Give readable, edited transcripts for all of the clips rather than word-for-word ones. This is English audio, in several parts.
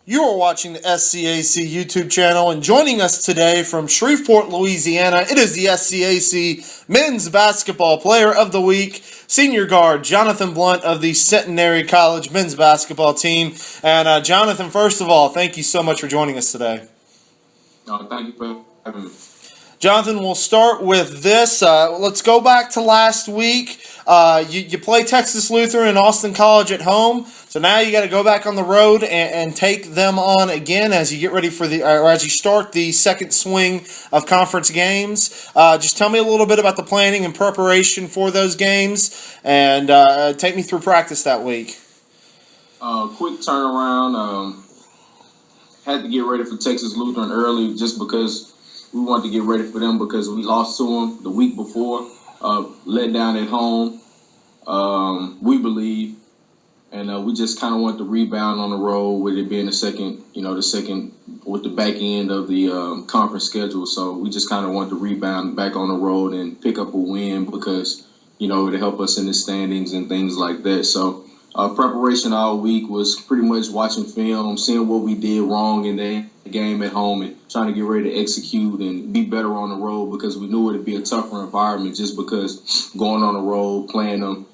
You are watching the SCAC YouTube channel, and joining us today from Shreveport, Louisiana, it is the SCAC Men's Basketball Player of the Week, senior guard Jonathan Blount of the Centenary College men's basketball team. And Jonathan, first of all, thank you so much for joining us today. Thank you for having me. Jonathan, we'll start with this. Let's go back to last week. You play Texas Lutheran and Austin College at home, so now you got to go back on the road and take them on again as you get ready for as you start the second swing of conference games. Just tell me a little bit about the planning and preparation for those games, and take me through practice that week. Quick turnaround. Had to get ready for Texas Lutheran early just because we wanted to get ready for them because we lost to them the week before, let down at home, we believe, and we just kind of want to rebound on the road with it being the second with the back end of the conference schedule. So we just kind of want to rebound back on the road and pick up a win because, it'll help us in the standings and things like that. So preparation all week was pretty much watching film, seeing what we did wrong in the game at home and trying to get ready to execute and be better on the road because we knew it would be a tougher environment just because going on the road, playing them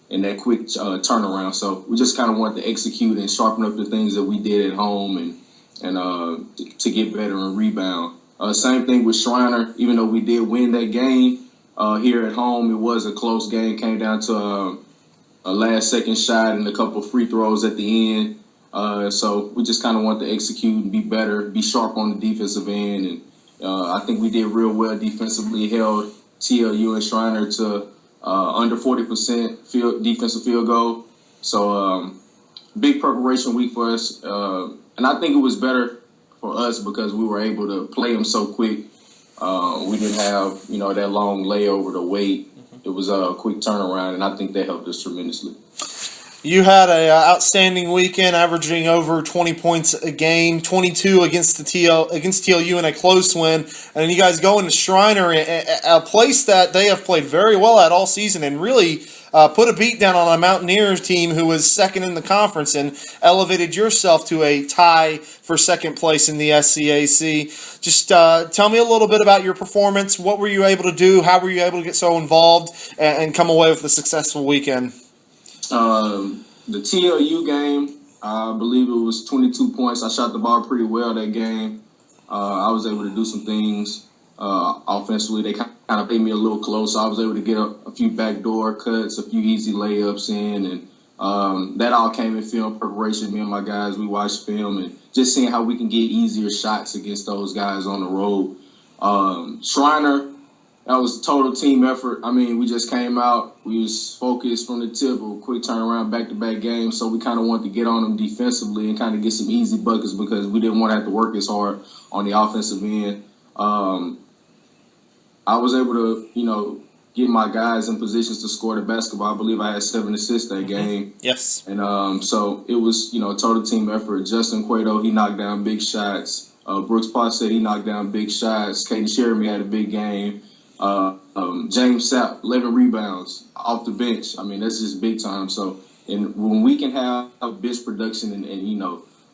in that quick turnaround. So we just kind of wanted to execute and sharpen up the things that we did at home and to get better and rebound. Same thing with Shriner. Even though we did win that game here at home, it was a close game. Came down to a last-second shot and a couple free throws at the end. So we just kind of want to execute and be better, be sharp on the defensive end. And I think we did real well defensively, held TLU and Shriner to under 40% defensive field goal. So big preparation week for us. And I think it was better for us because we were able to play them so quick. We didn't have, that long layover to wait. It was a quick turnaround, and I think that helped us tremendously. You had an outstanding weekend, averaging over 20 points a game, 22 against TLU in a close win, and then you guys go into Shriner, a place that they have played very well at all season, and really put a beat down on a Mountaineers team who was second in the conference and elevated yourself to a tie for second place in the SCAC. Just tell me a little bit about your performance. What were you able to do? How were you able to get so involved and come away with a successful weekend? The TLU game, I believe it was 22 points. I shot the ball pretty well that game. I was able to do some things offensively. They kind of played me a little close. I was able to get a few backdoor cuts, a few easy layups in, and that all came in film preparation. Me and my guys, we watched film and just seeing how we can get easier shots against those guys on the road. Shriner, that was a total team effort. I mean, we just came out. We was focused from the tip of a quick turnaround, back-to-back games. So we kind of wanted to get on them defensively and kind of get some easy buckets because we didn't want to have to work as hard on the offensive end. I was able to, get my guys in positions to score the basketball. I believe I had 7 assists that game. Yes. And so it was, a total team effort. Justin Cueto, he knocked down big shots. Brooks Potts said he knocked down big shots. Caden Sheremy had a big game. James Sapp, 11 rebounds off the bench. I mean, that's just big time. So, and when we can have bench production and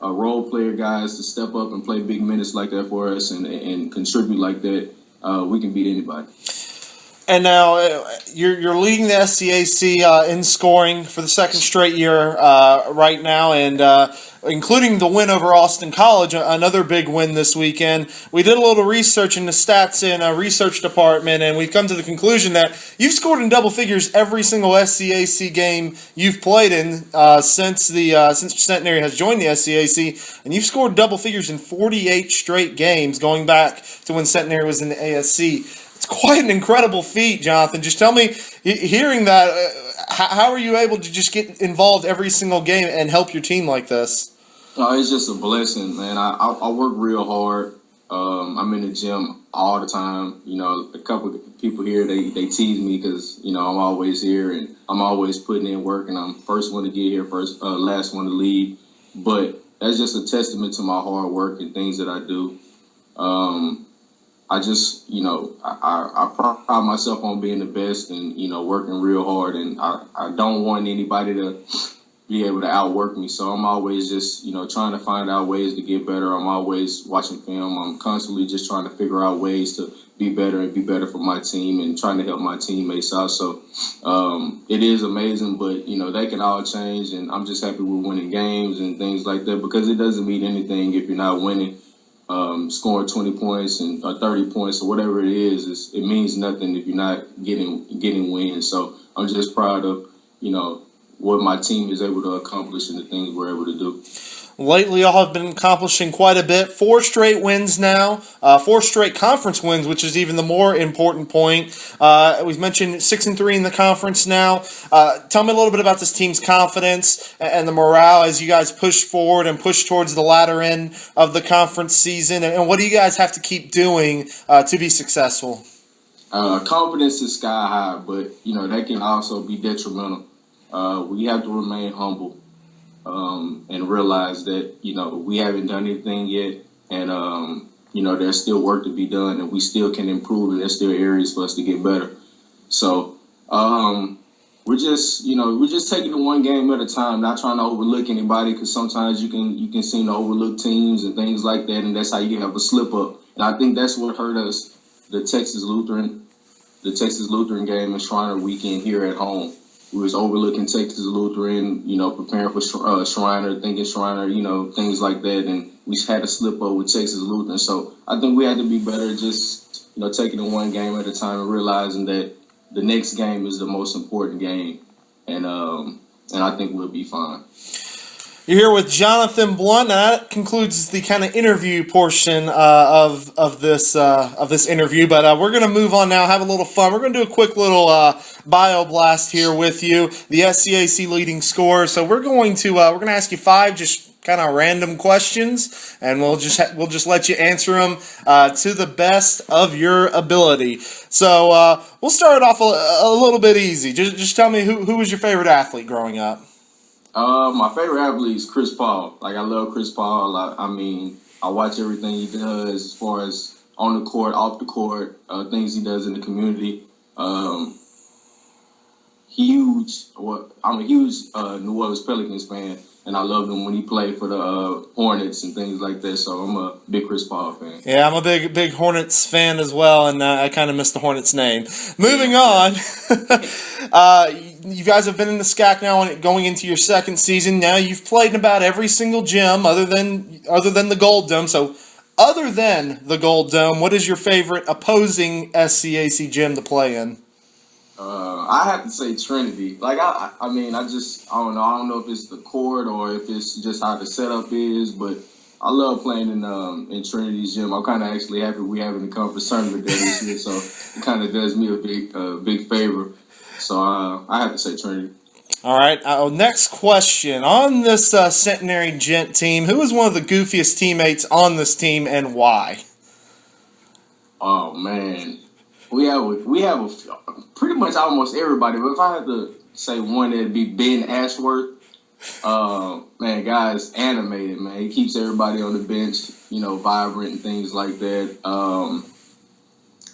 role player guys to step up and play big minutes like that for us and contribute like that, we can beat anybody. And now you're leading the SCAC in scoring for the second straight year right now, and including the win over Austin College, another big win this weekend. We did a little research in the stats in a research department, and we've come to the conclusion that you've scored in double figures every single SCAC game you've played in since Centenary has joined the SCAC, and you've scored double figures in 48 straight games going back to when Centenary was in the ASC. It's quite an incredible feat, Jonathan. Just tell me, hearing that, how are you able to just get involved every single game and help your team like this? It's just a blessing, man. I work real hard. I'm in the gym all the time. A couple of people here, they tease me because, I'm always here and I'm always putting in work and I'm first one to get here, last one to leave. But that's just a testament to my hard work and things that I do. I just, I pride myself on being the best and, working real hard. And I don't want anybody to be able to outwork me. So I'm always just, trying to find out ways to get better. I'm always watching film. I'm constantly just trying to figure out ways to be better and be better for my team and trying to help my teammates out. So it is amazing, but, they can all change. And I'm just happy we're winning games and things like that, because it doesn't mean anything if you're not winning. Scoring 20 points and 30 points or whatever it is, it means nothing if you're not getting wins. So I'm just proud of, what my team is able to accomplish and the things we're able to do. Lately, y'all have been accomplishing quite a bit. 4 straight wins now, 4 straight conference wins, which is even the more important point. We've mentioned 6-3 in the conference now. Tell me a little bit about this team's confidence and the morale as you guys push forward and push towards the latter end of the conference season. And what do you guys have to keep doing to be successful? Confidence is sky high, but, that can also be detrimental. We have to remain humble. And realize that, we haven't done anything yet, and, there's still work to be done, and we still can improve, and there's still areas for us to get better. So we're just taking it one game at a time, not trying to overlook anybody, because sometimes you can seem to overlook teams and things like that, and that's how you have a slip up. And I think that's what hurt us, the Texas Lutheran game and Shriner weekend here at home. We was overlooking Texas Lutheran, preparing for Shriner, thinking Shriner, things like that. And we had a slip up with Texas Lutheran. So I think we had to be better, just, taking it one game at a time and realizing that the next game is the most important game. And I think we'll be fine. You're here with Jonathan Blount, and that concludes the kind of interview portion of this interview. But we're going to move on now, have a little fun. We're going to do a quick little bio blast here with you, the SCAC leading scorer. So we're going to ask you 5 just kind of random questions, and we'll just let you answer them to the best of your ability. So we'll start off a little bit easy. Just tell me who was your favorite athlete growing up. My favorite athlete is Chris Paul. I love Chris Paul. I watch everything he does as far as on the court, off the court, things he does in the community. I'm a huge New Orleans Pelicans fan, and I loved him when he played for the Hornets and things like that. So I'm a big Chris Paul fan. Yeah, I'm a big Hornets fan as well, and I kind of miss the Hornets name. Moving on, you guys have been in the SCAC now, going into your second season. Now you've played in about every single gym other than the Gold Dome. So, other than the Gold Dome, what is your favorite opposing SCAC gym to play in? I have to say Trinity. I don't know. I don't know if it's the court or if it's just how the setup is, but I love playing in Trinity's gym. I'm kind of actually happy we having the conference tournament there this year, so it kind of does me a big favor. So I have to say Trinity. All right. Next question. On this Centenary Gent team, who is one of the goofiest teammates on this team and why? Oh man. We have pretty much almost everybody, but if I had to say one, it'd be Ben Ashworth. Man, guy's animated, man. He keeps everybody on the bench, vibrant and things like that. I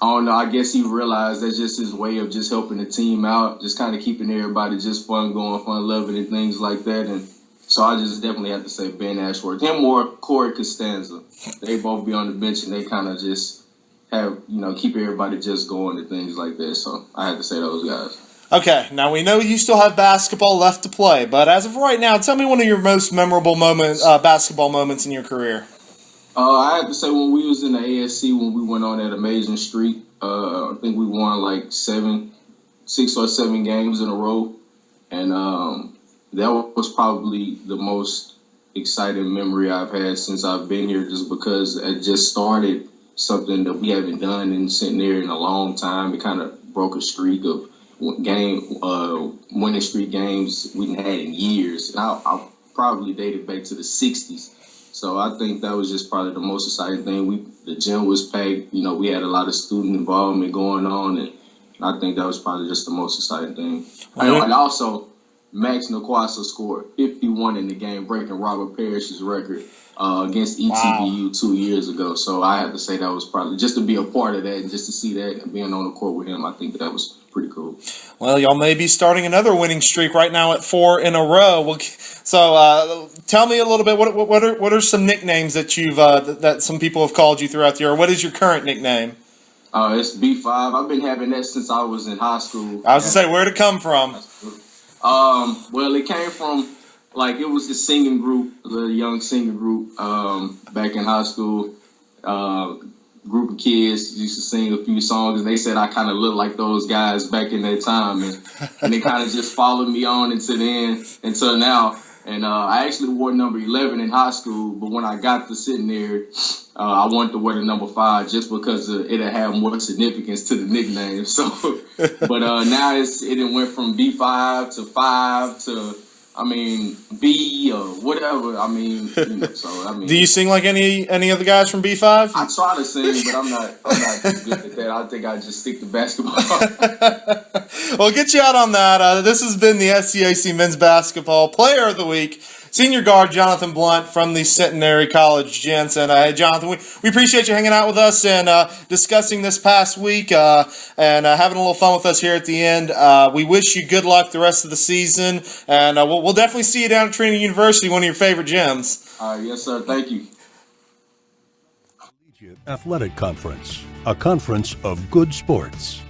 don't know. I guess he realized that's just his way of just helping the team out, just kind of keeping everybody just fun loving and things like that. And so I just definitely have to say Ben Ashworth. Him or Corey Costanza. They both be on the bench and they kind of just have, keep everybody just going and things like that. So I have to say those guys. Okay, now we know you still have basketball left to play, but as of right now, tell me one of your most memorable basketball moments in your career. I have to say when we was in the ASC, when we went on that amazing streak, I think we won like 6 or 7 games in a row. And that was probably the most exciting memory I've had since I've been here, just because it just started something that we haven't done in Centenary in a long time. It kind of broke a streak of winning streak games we hadn't had in years. And I'll probably date it back to the 60s. So I think that was just probably the most exciting thing. The gym was packed. We had a lot of student involvement going on, and I think that was probably just the most exciting thing. And also, Max Nakwasa scored 51 in the game, breaking Robert Parrish's record. against ETBU 2 years ago. So I have to say that was probably just to be a part of that and just to see that and being on the court with him. I think that was pretty cool. Well, y'all may be starting another winning streak right now at 4 in a row. So tell me a little bit. What are some nicknames that you've that some people have called you throughout the year? What is your current nickname? It's B5. I've been having that since I was in high school. I was gonna say, where'd it come from? Well, it came from, like, it was the singing group, the young singing group, back in high school. Group of kids used to sing a few songs, and they said I kind of looked like those guys back in that time, and they kind of just followed me on until now. And I actually wore number 11 in high school, but when I got to sitting there, I wanted to wear the number 5 just because it'll have more significance to the nickname. So, but now it went from B5 to 5 to, B or whatever. Do you sing like any of the guys from B5? I try to sing, but I'm not too good at that. I think I just stick to basketball. Well, get you out on that. This has been the SCAC Men's Basketball Player of the Week, senior guard Jonathan Blount from the Centenary College Gents. And hey, Jonathan, we appreciate you hanging out with us and discussing this past week and having a little fun with us here at the end. We wish you good luck the rest of the season, and we'll definitely see you down at Trinity University, one of your favorite gyms. Yes, sir. Thank you. Athletic Conference, a conference of good sports.